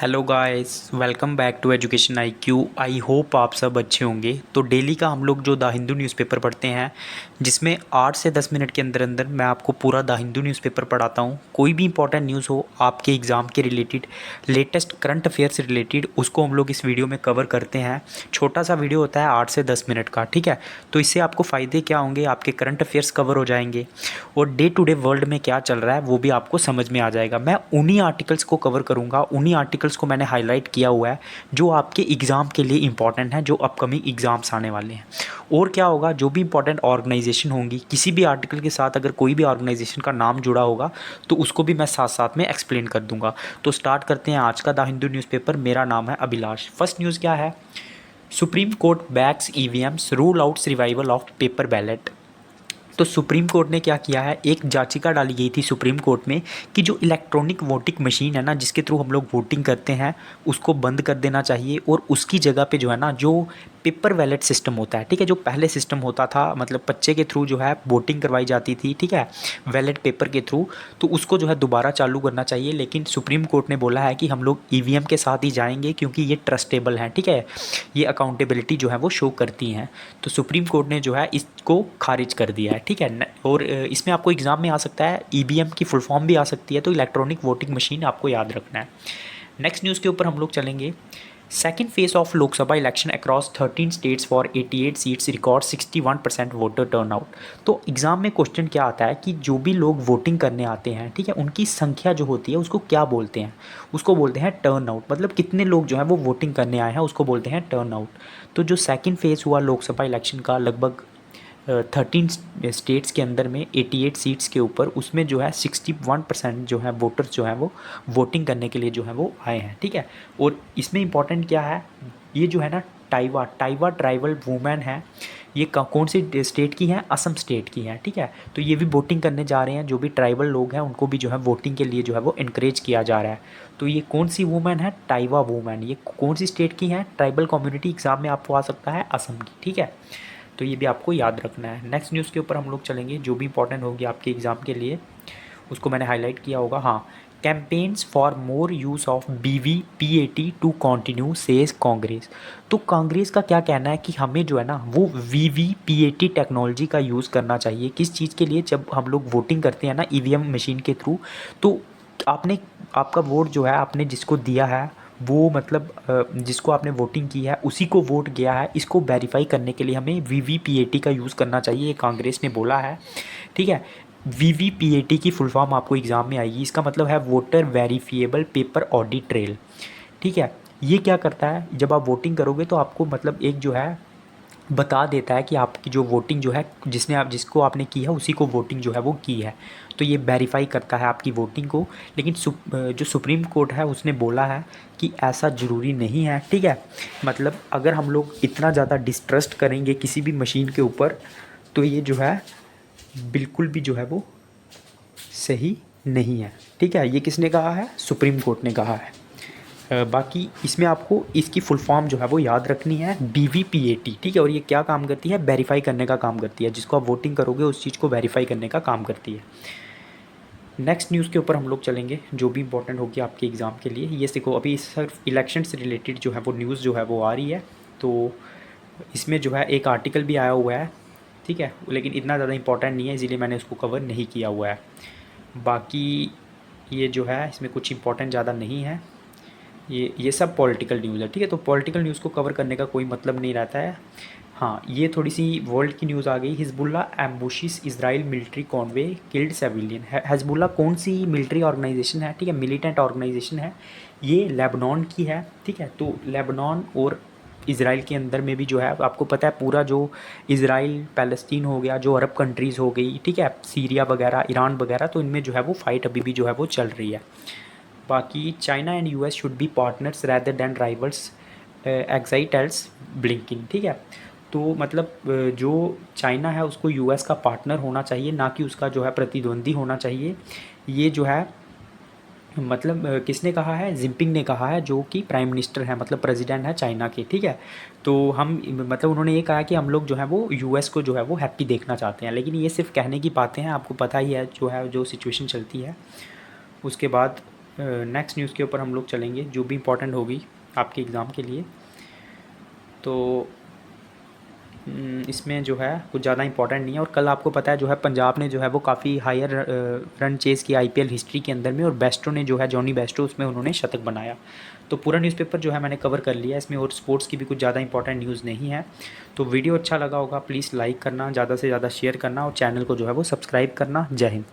Hello guys, welcome back to education IQ. I hope आप सब अच्छे होंगे। तो डेली का हम लोग जो द हिंदू न्यूज़पेपर पढ़ते हैं, जिसमें 8 से 10 मिनट के अंदर अंदर मैं आपको पूरा द हिंदू न्यूज़पेपर पढ़ाता हूँ। कोई भी इंपॉर्टेंट न्यूज़ हो आपके एग्ज़ाम के रिलेटेड, लेटेस्ट करंट अफेयर से रिलेटेड, उसको हम लोग इस वीडियो में कवर करते हैं। छोटा सा वीडियो होता है 8 से 10 मिनट का, ठीक है। तो इससे आपको फ़ायदे क्या होंगे, आपके करंट अफेयर्स कवर हो जाएंगे और डे टू डे वर्ल्ड में क्या चल रहा है वो भी आपको समझ में आ जाएगा। मैं उन्हीं आर्टिकल्स को कवर करूँगा, उन्हीं आर्टिकल्स को मैंने हाईलाइट किया हुआ है जो आपके एग्ज़ाम के लिए इंपॉर्टेंट हैं, जो अपकमिंग एग्ज़ाम्स आने वाले हैं। और क्या होगा, जो भी इंपॉर्टेंट ऑर्गेनाइजेशन होंगी, किसी भी आर्टिकल के साथ अगर कोई भी ऑर्गेनाइजेशन का नाम जुड़ा होगा तो उसको भी मैं साथ साथ में एक्सप्लेन कर दूंगा। तो स्टार्ट करते हैं आज का द हिंदू न्यूज़पेपर। मेरा नाम है अभिलाष। फर्स्ट न्यूज़ क्या है, supreme court backs EVMs, rule outs revival of paper ballot. तो सुप्रीम कोर्ट ने क्या किया है, एक याचिका डाली गई थी सुप्रीम कोर्ट में कि जो इलेक्ट्रॉनिक वोटिंग मशीन है ना, जिसके थ्रू हम लोग वोटिंग करते हैं, उसको बंद कर देना चाहिए और उसकी जगह पे जो है ना, जो पेपर बैलेट सिस्टम होता है, ठीक है, जो पहले सिस्टम होता था, मतलब पर्चे के थ्रू जो है वोटिंग करवाई जाती थी, ठीक है, बैलेट पेपर के थ्रू, तो उसको जो है दोबारा चालू करना चाहिए। लेकिन सुप्रीम कोर्ट ने बोला है कि हम लोग ईवीएम के साथ ही जाएंगे क्योंकि ये ट्रस्टेबल है, ठीक है, ये अकाउंटेबिलिटी जो है वो शो करती हैं। तो सुप्रीम कोर्ट ने जो है इसको खारिज कर दिया है, ठीक है। और इसमें आपको एग्ज़ाम में आ सकता है, ईवीएम की फुल फॉर्म भी आ सकती है, तो इलेक्ट्रॉनिक वोटिंग मशीन आपको याद रखना है। नेक्स्ट न्यूज़ के ऊपर हम लोग चलेंगे। Second phase of Lok Sabha election across 13 states for 88 seats record 61% voter turnout. तो एग्ज़ाम में क्वेश्चन क्या आता है कि जो भी लोग वोटिंग करने आते हैं, ठीक है, उनकी संख्या जो होती है उसको क्या बोलते हैं, उसको बोलते हैं टर्नआउट। मतलब कितने लोग जो हैं वो वोटिंग करने आए हैं उसको बोलते हैं टर्नआउट। तो जो सेकेंड फेज़ हुआ लोकसभा इलेक्शन का, लगभग 13 स्टेट्स के अंदर में 88 सीट्स के ऊपर, उसमें जो है 61% जो है वोटर्स जो हैं वो वोटिंग करने के लिए जो है वो आए हैं, ठीक है। और इसमें इंपॉर्टेंट क्या है, ये जो है ना टाइवा टाइवा ट्राइबल वूमेन है, ये कौन सी स्टेट की हैं, असम स्टेट की हैं, ठीक है। तो ये भी वोटिंग करने जा रहे हैं, जो भी ट्राइबल लोग हैं उनको भी जो है वोटिंग के लिए जो है वो इनक्रेज किया जा रहा है। तो ये कौन सी वूमेन है, टाइवा वूमेन, ये कौन सी स्टेट की हैं, ट्राइबल कम्युनिटी, एग्जाम में आपको आ सकता है असम की, ठीक है। तो ये भी आपको याद रखना है। नेक्स्ट न्यूज़ के ऊपर हम लोग चलेंगे, जो भी इंपॉर्टेंट होगी आपके एग्ज़ाम के लिए, उसको मैंने हाईलाइट किया होगा। हाँ, campaigns for more use of VVPAT to continue says Congress. तो कांग्रेस का क्या कहना है कि हमें जो है ना वो वीवीपीएटी टेक्नोलॉजी का यूज़ करना चाहिए। किस चीज़ के लिए, जब हम लोग वोटिंग करते हैं ना ईवीएम मशीन के थ्रू, तो आपने, आपका वोट जो है आपने जिसको दिया है वो, मतलब जिसको आपने वोटिंग की है उसी को वोट गया है, इसको वेरीफाई करने के लिए हमें वीवीपीएटी का यूज़ करना चाहिए, ये कांग्रेस ने बोला है, ठीक है। वीवीपीएटी की फुल फॉर्म आपको एग्ज़ाम में आएगी, इसका मतलब है voter verifiable paper audit trail, ठीक है। ये क्या करता है, जब आप वोटिंग करोगे तो आपको मतलब एक जो है बता देता है कि आपकी जो वोटिंग जो है, जिसको आपने की है उसी को वोटिंग जो है वो की है। तो ये वेरीफाई करता है आपकी वोटिंग को। लेकिन जो सुप्रीम कोर्ट है उसने बोला है कि ऐसा ज़रूरी नहीं है, ठीक है। मतलब अगर हम लोग इतना ज़्यादा डिस्ट्रस्ट करेंगे किसी भी मशीन के ऊपर, तो ये जो है बिल्कुल भी जो है वो सही नहीं है, ठीक है। ये किसने कहा है, सुप्रीम कोर्ट ने कहा है। बाकी इसमें आपको इसकी फुल फॉर्म जो है वो याद रखनी है, वीवीपीएटी, ठीक है। और ये क्या काम करती है, वेरीफाई करने का काम करती है, जिसको आप वोटिंग करोगे उस चीज़ को वेरीफाई करने का काम करती है। नेक्स्ट न्यूज़ के ऊपर हम लोग चलेंगे, जो भी इंपॉर्टेंट होगी आपके एग्ज़ाम के लिए। ये देखो, अभी सिर्फ इलेक्शन से रिलेटेड जो है वो न्यूज़ जो है वो आ रही है। तो इसमें जो है एक आर्टिकल भी आया हुआ है, ठीक है, लेकिन इतना ज़्यादा इंपॉर्टेंट नहीं है, इसीलिए मैंने उसको कवर नहीं किया हुआ है। बाकी ये जो है इसमें कुछ इंपॉर्टेंट ज़्यादा नहीं है, ये सब पॉलिटिकल न्यूज़ है, ठीक है। तो पॉलिटिकल न्यूज़ को कवर करने का कोई मतलब नहीं रहता है। हाँ, ये थोड़ी सी वर्ल्ड की न्यूज़ आ गई। Hezbollah ambushes Israel military convoy killed civilian. Hezbollah कौन सी मिलिट्री ऑर्गेनाइजेशन है, ठीक है, मिलिटेंट ऑर्गेनाइजेशन है, ये लेबनान की है, ठीक है। तो लेबनान और इसराइल के अंदर में भी जो है आपको पता है, पूरा जो इसराइल पैलेस्टीन हो गया, जो अरब कंट्रीज़ हो गई, ठीक है, सीरिया वगैरह, ईरान वगैरह, तो इनमें जो है वो फाइट अभी भी जो है वो चल रही है। बाकी China and US should be partners rather than rivals, एक्साइटल्स ब्लिंकिंग, ठीक है। तो मतलब जो चाइना है उसको यूएस का पार्टनर होना चाहिए, ना कि उसका जो है प्रतिद्वंदी होना चाहिए। ये जो है मतलब किसने कहा है, जिनपिंग ने कहा है, जो कि प्राइम मिनिस्टर है, मतलब प्रेसिडेंट है चाइना के, ठीक है। तो हम, मतलब उन्होंने ये कहा कि हम लोग जो है वो यूएस को जो है वो हैप्पी देखना चाहते हैं। लेकिन ये सिर्फ कहने की बातें हैं, आपको पता ही है जो है जो सिचुएशन चलती है। उसके बाद नेक्स्ट न्यूज़ के ऊपर हम लोग चलेंगे जो भी इम्पोर्टेंट होगी आपके एग्ज़ाम के लिए। तो इसमें जो है कुछ ज़्यादा इंपॉर्टेंट नहीं है। और कल आपको पता है जो है पंजाब ने जो है वो काफ़ी हायर रन चेज़ किया आईपीएल हिस्ट्री के अंदर में, और बेस्टो ने जो है जॉनी बेस्टो उसमें उन्होंने शतक बनाया। तो पूरा न्यूज़पेपर जो है मैंने कवर कर लिया इसमें, और स्पोर्ट्स की भी कुछ ज़्यादा इंपॉर्टेंट न्यूज़ नहीं है। तो वीडियो अच्छा लगा होगा प्लीज़ लाइक करना, ज़्यादा से ज़्यादा शेयर करना, और चैनल को जो है वो सब्सक्राइब करना। जय हिंद।